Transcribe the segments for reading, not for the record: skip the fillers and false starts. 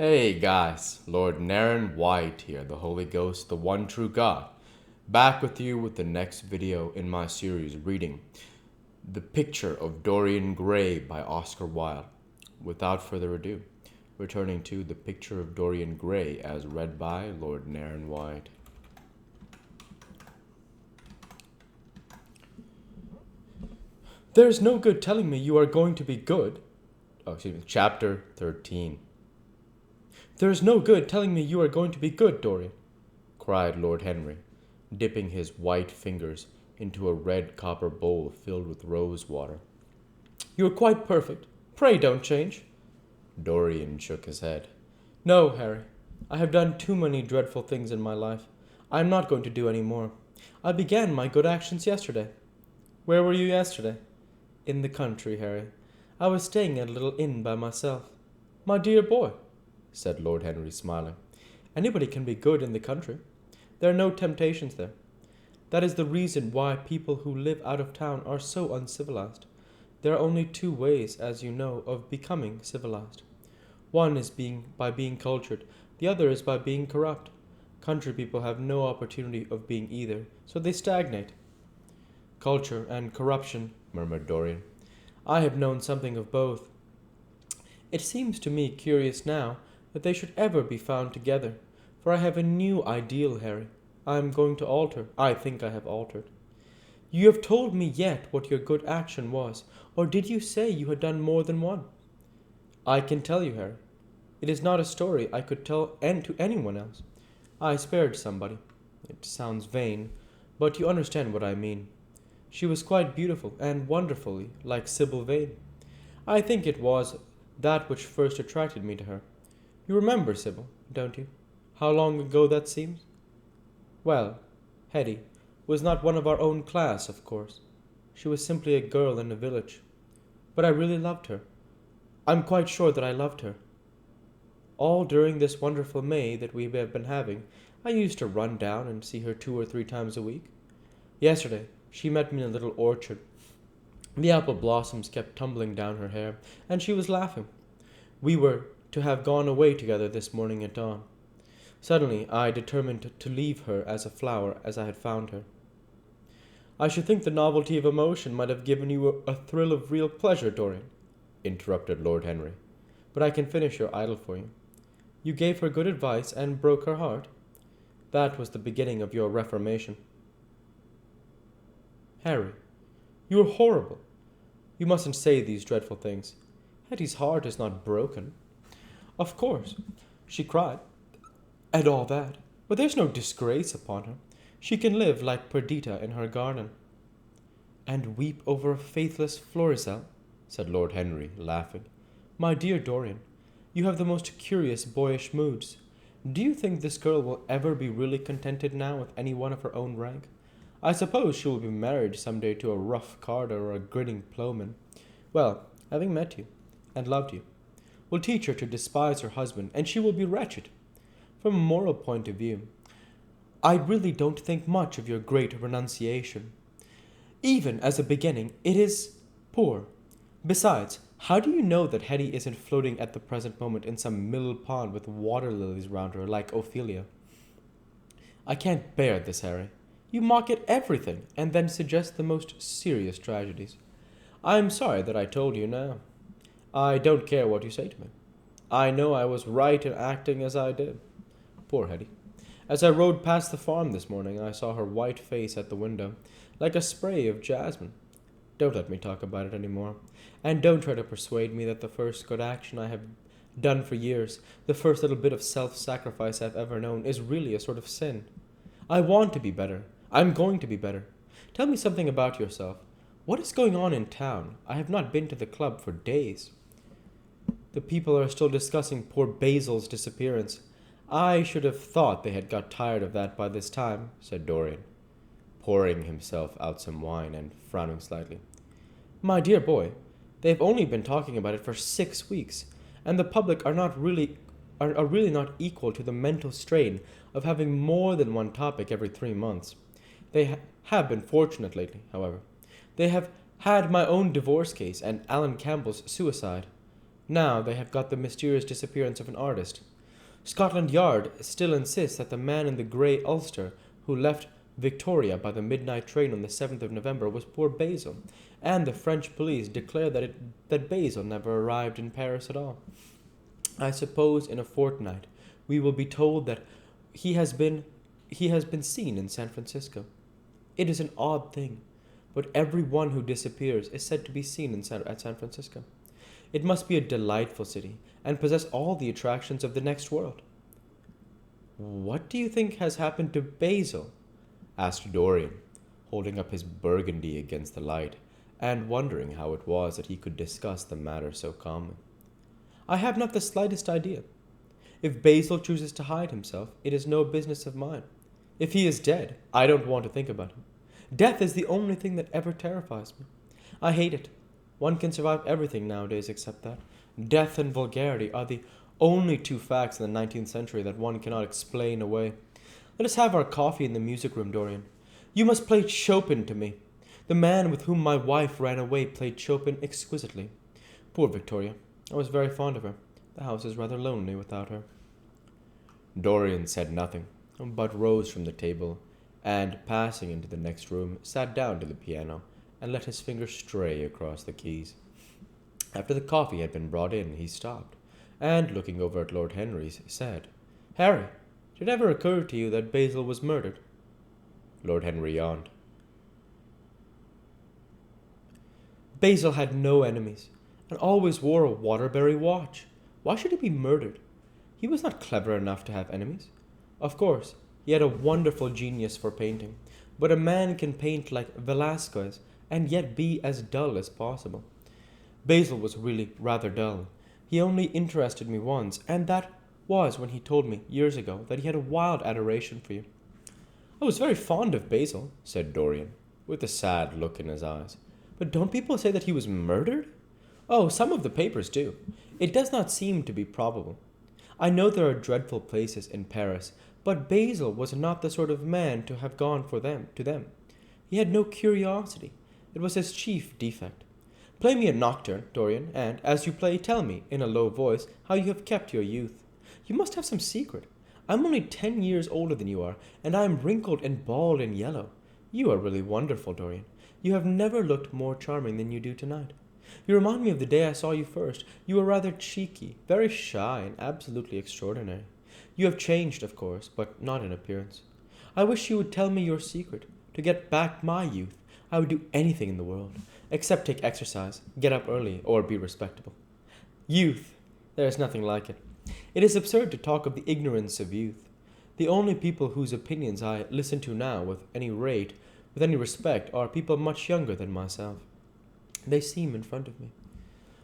Hey guys, Lord Naren White here, the Holy Ghost, the one true God, back with you with the next video in my series reading The Picture of Dorian Gray by Oscar Wilde. Without further ado, returning to The Picture of Dorian Gray as read by Lord Naren White. There's no good telling me you are going to be good. Chapter 13. There's no good telling me you are going to be good, Dorian, cried Lord Henry, dipping his white fingers into a red copper bowl filled with rose water. You are quite perfect. Pray don't change. Dorian shook his head. No, Harry. I have done too many dreadful things in my life. I am not going to do any more. I began my good actions yesterday. Where were you yesterday? In the country, Harry. I was staying at a little inn by myself. My dear boy, said Lord Henry, smiling. Anybody can be good in the country. There are no temptations there. That is the reason why people who live out of town are so uncivilized. There are only two ways, as you know, of becoming civilized. One is by being cultured, the other is by being corrupt. Country people have no opportunity of being either, so they stagnate. Culture and corruption, murmured Dorian. I have known something of both. It seems to me curious now that they should ever be found together, for I have a new ideal, Harry. I am going to alter. I think I have altered. You have told me yet what your good action was, or did you say you had done more than one? I can tell you, Harry. It is not a story I could tell to anyone else. I spared somebody. It sounds vain, but you understand what I mean. She was quite beautiful and wonderfully like Sybil Vane. I think it was that which first attracted me to her. You remember Sybil, don't you? How long ago that seems? Well, Hetty was not one of our own class, of course. She was simply a girl in a village. But I really loved her. I'm quite sure that I loved her. All during this wonderful May that we have been having, I used to run down and see her 2 or 3 times a week. Yesterday, she met me in a little orchard. The apple blossoms kept tumbling down her hair, and she was laughing. We were to have gone away together this morning at dawn. Suddenly, I determined to leave her as a flower as I had found her. I should think the novelty of emotion might have given you a thrill of real pleasure, Dorian, interrupted Lord Henry. But I can finish your idyll for you. You gave her good advice and broke her heart. That was the beginning of your reformation. Harry, you are horrible. You mustn't say these dreadful things. Hetty's heart is not broken. Of course, she cried, and all that, but there's no disgrace upon her. She can live like Perdita in her garden. And weep over a faithless Florizel, said Lord Henry, laughing. My dear Dorian, you have the most curious boyish moods. Do you think this girl will ever be really contented now with any one of her own rank? I suppose she will be married some day to a rough carter or a grinning ploughman. Well, having met you, and loved you, will teach her to despise her husband, and she will be wretched. From a moral point of view, I really don't think much of your great renunciation. Even as a beginning, it is poor. Besides, how do you know that Hetty isn't floating at the present moment in some mill pond with water lilies round her like Ophelia? I can't bear this, Harry. You mock at everything, and then suggest the most serious tragedies. I am sorry that I told you now. I don't care what you say to me. I know I was right in acting as I did. Poor Hetty. As I rode past the farm this morning, I saw her white face at the window, like a spray of jasmine. Don't let me talk about it any more. And don't try to persuade me that the first good action I have done for years, the first little bit of self-sacrifice I've ever known, is really a sort of sin. I want to be better. I'm going to be better. Tell me something about yourself. What is going on in town? I have not been to the club for days. The people are still discussing poor Basil's disappearance. I should have thought they had got tired of that by this time, said Dorian, pouring himself out some wine and frowning slightly. My dear boy, they've only been talking about it for 6 weeks, and the public are really not equal to the mental strain of having more than one topic every 3 months. They have been fortunate lately, however. They have had my own divorce case and Alan Campbell's suicide. Now they have got the mysterious disappearance of an artist. Scotland Yard still insists that the man in the grey ulster who left Victoria by the midnight train on the 7th of November was poor Basil, and the French police declare that Basil never arrived in Paris at all. I suppose in a fortnight we will be told that he has been seen in San Francisco. It is an odd thing, but every one who disappears is said to be seen at San Francisco. It must be a delightful city, and possess all the attractions of the next world. What do you think has happened to Basil? Asked Dorian, holding up his burgundy against the light, and wondering how it was that he could discuss the matter so calmly. I have not the slightest idea. If Basil chooses to hide himself, it is no business of mine. If he is dead, I don't want to think about him. Death is the only thing that ever terrifies me. I hate it. One can survive everything nowadays except that. Death and vulgarity are the only two facts in the 19th century that one cannot explain away. Let us have our coffee in the music room, Dorian. You must play Chopin to me. The man with whom my wife ran away played Chopin exquisitely. Poor Victoria. I was very fond of her. The house is rather lonely without her. Dorian said nothing, but rose from the table, and, passing into the next room, sat down to the piano, and let his fingers stray across the keys. After the coffee had been brought in, he stopped, and, looking over at Lord Henry's, said, "Harry, did it ever occur to you that Basil was murdered?" Lord Henry yawned. Basil had no enemies, and always wore a Waterbury watch. Why should he be murdered? He was not clever enough to have enemies. Of course, he had a wonderful genius for painting, but a man can paint like Velasquez and yet be as dull as possible. Basil was really rather dull. He only interested me once, and that was when he told me years ago that he had a wild adoration for you. I was very fond of Basil, said Dorian, with a sad look in his eyes. But don't people say that he was murdered? Oh, some of the papers do. It does not seem to be probable. I know there are dreadful places in Paris, but Basil was not the sort of man to have gone to them. He had no curiosity. It was his chief defect. Play me a nocturne, Dorian, and, as you play, tell me, in a low voice, how you have kept your youth. You must have some secret. I'm only 10 years older than you are, and I am wrinkled and bald and yellow. You are really wonderful, Dorian. You have never looked more charming than you do tonight. You remind me of the day I saw you first. You were rather cheeky, very shy, and absolutely extraordinary. You have changed, of course, but not in appearance. I wish you would tell me your secret. To get back my youth, I would do anything in the world, except take exercise, get up early, or be respectable. Youth! There is nothing like it. It is absurd to talk of the ignorance of youth. The only people whose opinions I listen to now with any respect, are people much younger than myself. They seem in front of me.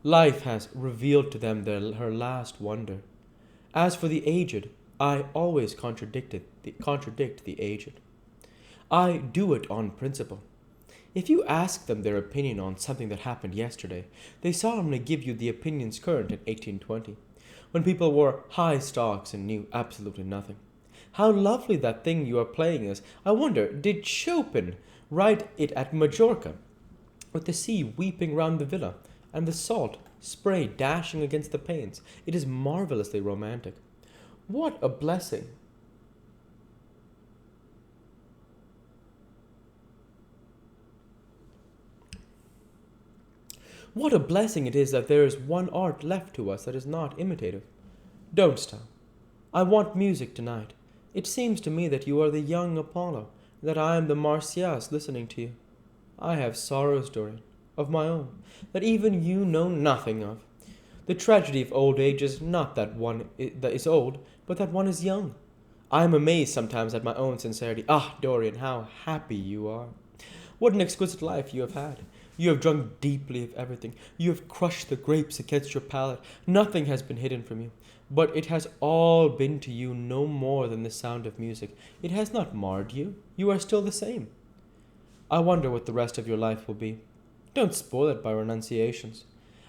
Life has revealed to them her last wonder. As for the aged, I always contradict the aged. I do it on principle. If you ask them their opinion on something that happened yesterday, they solemnly give you the opinions current in 1820, when people wore high stocks and knew absolutely nothing. How lovely that thing you are playing is. I wonder, did Chopin write it at Majorca, with the sea weeping round the villa, and the salt spray dashing against the panes? It is marvellously romantic. What a blessing! What a blessing it is that there is one art left to us that is not imitative. Don't stop. I want music tonight. It seems to me that you are the young Apollo, and that I am the Marsyas listening to you. I have sorrows, Dorian, of my own, that even you know nothing of. The tragedy of old age is not that one that is old, but that one is young. I am amazed sometimes at my own sincerity. Ah, Dorian, how happy you are. What an exquisite life you have had. You have drunk deeply of everything. You have crushed the grapes against your palate. Nothing has been hidden from you. But it has all been to you no more than the sound of music. It has not marred you. You are still the same. I wonder what the rest of your life will be. Don't spoil it by renunciations.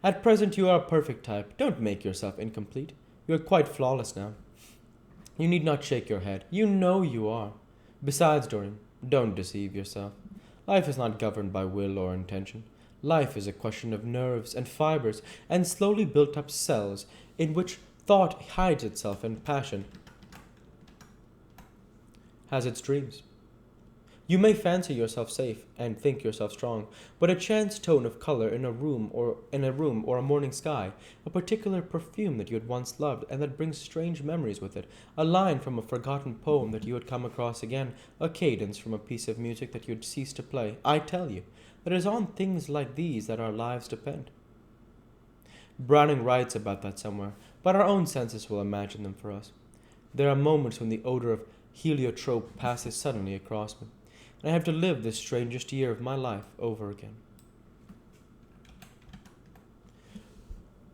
At present you are a perfect type. Don't make yourself incomplete. You are quite flawless now. You need not shake your head. You know you are. Besides, Dorian, don't deceive yourself. Life is not governed by will or intention. Life is a question of nerves and fibers and slowly built up cells in which thought hides itself and passion has its dreams. You may fancy yourself safe and think yourself strong, but a chance tone of color in a room or a morning sky, a particular perfume that you had once loved and that brings strange memories with it, a line from a forgotten poem that you had come across again, a cadence from a piece of music that you had ceased to play. I tell you that it is on things like these that our lives depend. Browning writes about that somewhere, but our own senses will imagine them for us. There are moments when the odor of heliotrope passes suddenly across me, and I have to live this strangest year of my life over again.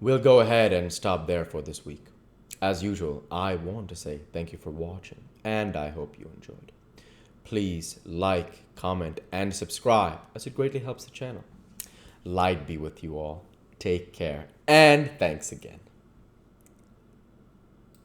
We'll go ahead and stop there for this week. As usual, I want to say thank you for watching, and I hope you enjoyed. Please like, comment, and subscribe, as it greatly helps the channel. Light be with you all. Take care, and thanks again.